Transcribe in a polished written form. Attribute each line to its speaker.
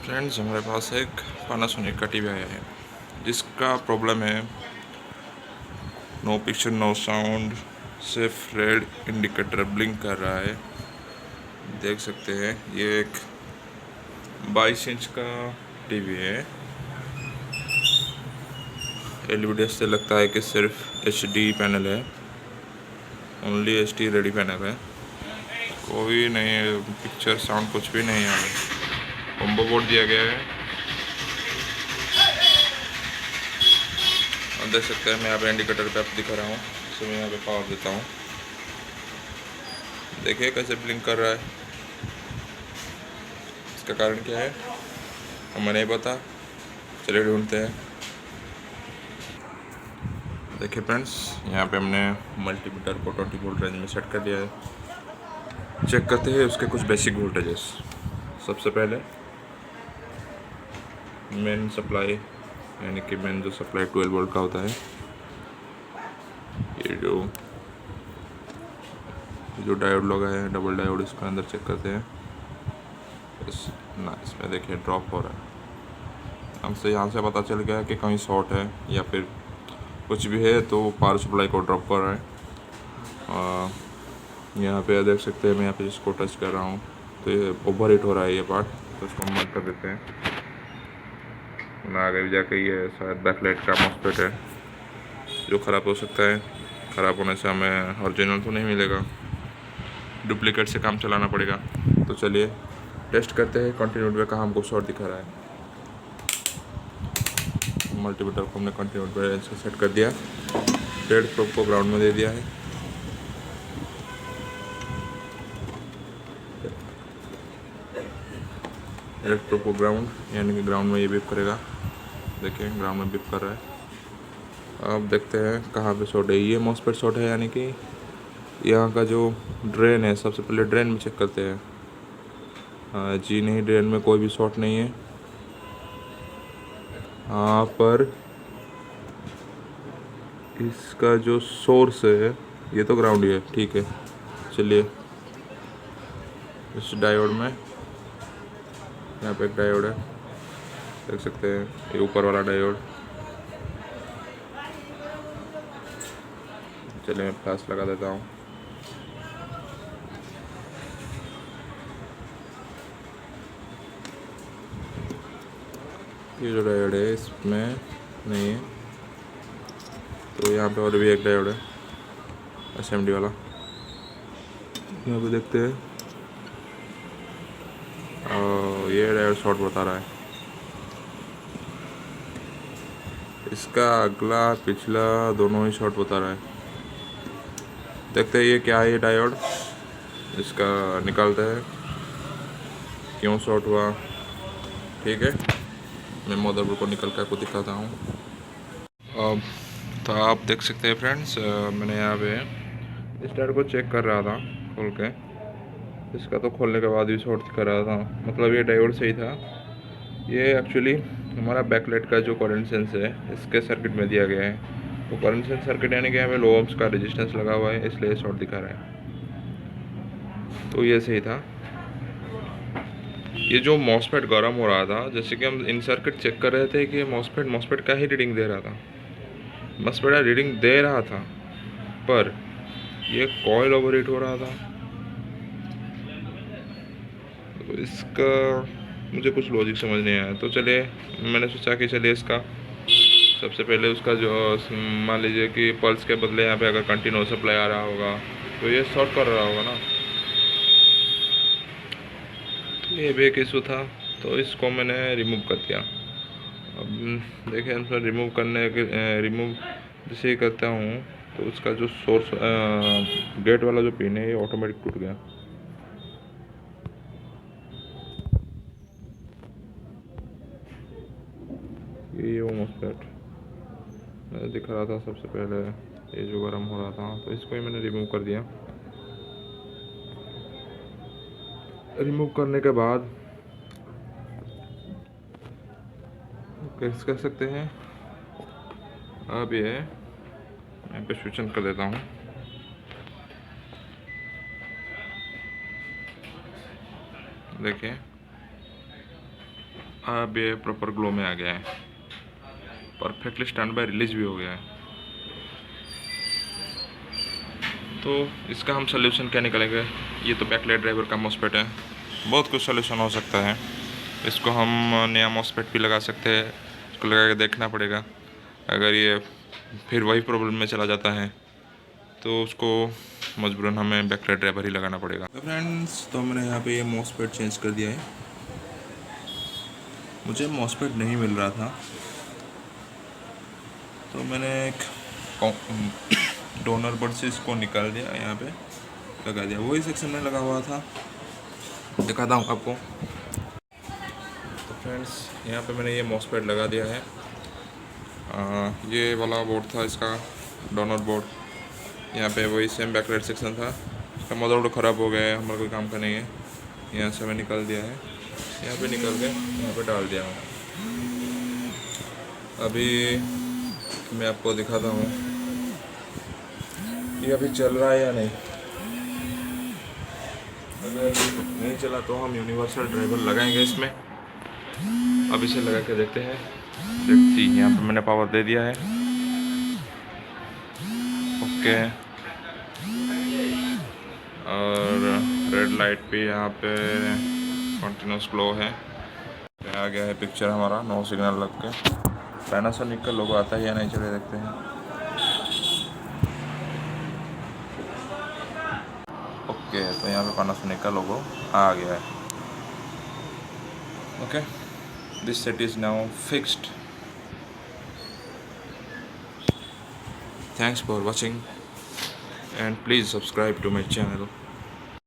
Speaker 1: Friends, हमारे पास एक Panasonic का टीवी आया है जिसका प्रॉब्लम है नो पिक्चर नो साउंड, सिर्फ रेड इंडिकेटर ब्लिंक कर रहा है। देख सकते हैं ये एक 22 इंच का टीवी है। एलईडी से लगता है कि सिर्फ एचडी पैनल है, ओनली एचडी रेडी पैनल है, कोई नहीं पिक्चर साउंड कुछ भी नहीं है। कॉम्बो बोर्ड दिया गया है। आप देख सकते हैं, मैं यहाँ पे इंडिकेटर पे आप दिखा रहा हूँ, तो मैं यहाँ पे पावर देता हूँ। देखिए कैसे ब्लिंक कर रहा है। इसका कारण क्या है हमें नहीं पता, चलिए ढूंढते हैं। देखिए फ्रेंड्स, यहाँ पे हमने मल्टीमीटर को 20 वोल्ट रेंज में सेट कर दिया है। चेक करते हैं उसके कुछ बेसिक वोल्टेजेस। सबसे पहले मेन सप्लाई, यानी कि मेन जो सप्लाई 12 वोल्ट का होता है, ये जो डायोड लगा है डबल डायोड, इसका अंदर चेक करते हैं। इसमें देखिए ड्रॉप हो रहा है। हमसे यहाँ से पता चल गया कि कहीं शॉर्ट है या फिर कुछ भी है, तो पावर सप्लाई को ड्रॉप कर रहा है। यहाँ पे देख सकते हैं, मैं यहाँ पे इसको टच कर रहा हूँ तो ये ओवर हीट हो रहा है ये पार्ट, तो इसको हम बंद कर देते हैं। आगे जाके ये शायद बैकलाइट का मॉसफेट है जो ख़राब हो सकता है। ख़राब होने से हमें ओरिजिनल तो नहीं मिलेगा, डुप्लीकेट से काम चलाना पड़ेगा। तो चलिए टेस्ट करते हैं कंटिन्यूड पे कहाँ हमको शॉर्ट दिखा रहा है। मल्टीमीटर को हमने कंटिन्यूड पे रेंज सेट कर दिया, डेड प्रोब को ग्राउंड में दे दिया है। डेड प्रोब को ग्राउंड, यानी कि ग्राउंड में ये बिप करेगा। देखिए ग्राउंड में बिप कर रहा है। अब देखते हैं कहाँ पे शॉर्ट है। ये मॉसफेट शॉर्ट है, यानी कि यहाँ का जो ड्रेन है, सबसे पहले ड्रेन में चेक करते हैं। जी नहीं, ड्रेन में कोई भी शॉर्ट नहीं है। यहाँ पर इसका जो सोर्स है ये तो ग्राउंड ही है, ठीक है। चलिए इस डायोड में, यहाँ पे एक डायोड है, देख सकते हैं, ये ऊपर वाला डायोड। चलिए मैं फ्लैश लगा देता हूँ। ये जो डायोड है इसमें नहीं है, तो यहाँ पे और भी एक डायोड है एसएमडी वाला, यहाँ पे देखते हैं। और ये डायोड शॉर्ट बता रहा है। इसका अगला पिछला दोनों ही शॉर्ट बता रहा है। देखते हैं ये क्या है, ये डायोड इसका निकालते हैं क्यों शॉर्ट हुआ। ठीक है, मैं मदरबोर्ड को निकल कर आपको दिखाता हूँ। अब तो आप देख सकते हैं फ्रेंड्स, मैंने यहाँ पे इस टायर को चेक कर रहा था खोल के। इसका तो खोलने के बाद भी शॉर्ट दिखा रहा था, मतलब ये डायोड सही था। ये एक्चुअली हमारा बैकलाइट का जो करंट सेंस है इसके सर्किट में दिया गया है। तो करंट सेंस सर्किट यानी कि यहाँ पे लो ओम्स का रेजिस्टेंस लगा हुआ है, इसलिए शॉर्ट दिखा रहा है। तो ये सही था। ये जो मॉसफेट गर्म हो रहा था, जैसे कि हम इन सर्किट चेक कर रहे थे कि मॉसफेट का ही रीडिंग दे रहा था, मॉसफेट रीडिंग दे रहा था, पर ये कॉइल ओवरहीट हो रहा था। तो इसका मुझे कुछ लॉजिक समझ नहीं आया। तो चलिए मैंने सोचा कि चलिए इसका सबसे पहले उसका जो मान लीजिए कि पल्स के बदले यहाँ पे अगर कंटिन्यू सप्लाई आ रहा होगा तो ये शॉर्ट कर रहा होगा ना। तो ये भी एक इशू था, तो इसको मैंने रिमूव कर दिया। अब देखिए इसमें रिमूव जैसे ही करता हूँ तो उसका जो सोर्स गेट वाला जो पिन है ये ऑटोमेटिक टूट गया। ये वो मॉसफेट मैं दिखा रहा था सबसे पहले, ये जो गर्म हो रहा था, तो इसको ही मैंने रिमूव कर दिया। रिमूव करने के बाद कैसे कर सकते हैं। अब ये मैं पे स्विच ऑन कर देता हूँ। देखिए अब ये प्रॉपर ग्लो में आ गया है, परफेक्टली स्टैंड बाय रिलीज भी हो गया है। तो इसका हम सोल्यूशन क्या निकालेंगे? ये तो बैकलाइट ड्राइवर का मॉसफेट है, बहुत कुछ सोल्यूशन हो सकता है। इसको हम नया मॉसफेट भी लगा सकते हैं, इसको लगा के देखना पड़ेगा। अगर ये फिर वही प्रॉब्लम में चला जाता है तो उसको मजबूरन हमें बैकलाइट ड्राइवर ही लगाना पड़ेगा। तो फ्रेंड्स, तो मैंने यहाँ पे ये मॉसफेट चेंज कर दिया है। मुझे मॉसफेट नहीं मिल रहा था तो मैंने एक डोनर बड से इसको निकाल दिया, यहाँ पे लगा दिया। वही सेक्शन में लगा हुआ था, दिखाता हूँ आपको। तो फ्रेंड्स, यहाँ पे मैंने ये मॉसफेट लगा दिया है। ये वाला बोर्ड था इसका, डोनर बोर्ड। यहाँ पे वही सेम बैकलाइट सेक्शन था, इसका मदरबोर्ड ख़राब हो गया है, हमारा कोई काम का नहीं है। यहाँ से मैं निकाल दिया है, यहाँ पे निकाल के यहाँ पे डाल दिया हूँ। अभी मैं आपको दिखाता हूँ ये अभी चल रहा है या नहीं। अगर नहीं चला तो हम यूनिवर्सल ड्राइवर लगाएंगे इसमें। अब इसे लगा के देखते हैं। देखती, यहाँ पे मैंने पावर दे दिया है। ओके, और रेड लाइट भी यहाँ पे कंटिन्यूस ग्लो है। आ गया है पिक्चर हमारा, नो सिग्नल लग के। पैनासोनिक का लोगो आता है या नहीं, चले देखते हैं। ओके, तो यहाँ पे पैनासोनिक का लोगो आ गया है। Okay, this set is now fixed. Thanks for watching and please subscribe to my channel.